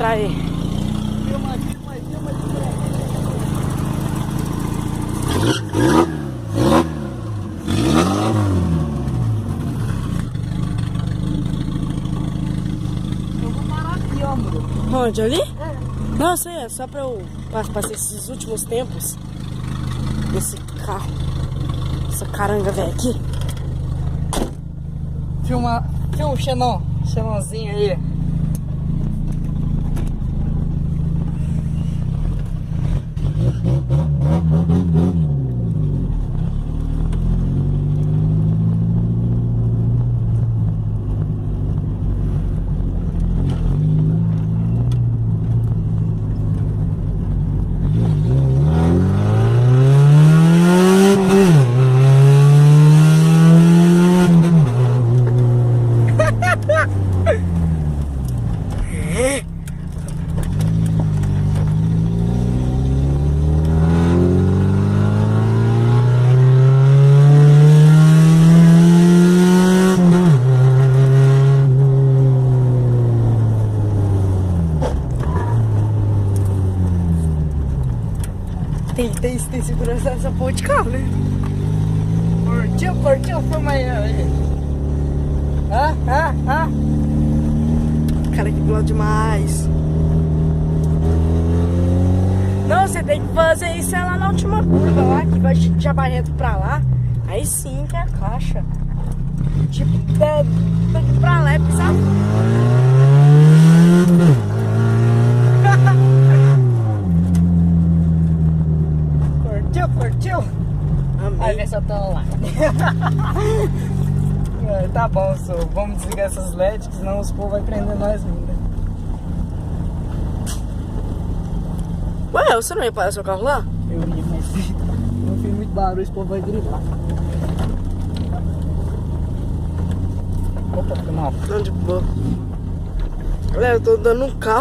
mostrar aí. Filma aqui. Eu vou parar aqui, ó, amor. Onde? Ali? É. Não, sei, é só pra eu passar esses últimos tempos desse carro. Essa caranga velha aqui. Filma o Xenonzinho aí. Tem segurança nessa porra de carro, né? Curtiu, filma aí. Cara, que piloto demais. Não, você tem que fazer isso lá na última curva lá, que vai de Abarreto pra lá. Aí sim que é a caixa. Tipo, daqui pra lá é pisar. Curtiu? Amei. Vai ver se eu tô lá. Tá bom, só vamos desligar essas LEDs, que senão os povos vão prender nós ainda. Ué, você não ia parar seu carro lá? Eu ia, mas não fiz muito barulho, esse povo vai gritar. Opa, foi mal. Não, de boa. Galera, eu tô dando um carro.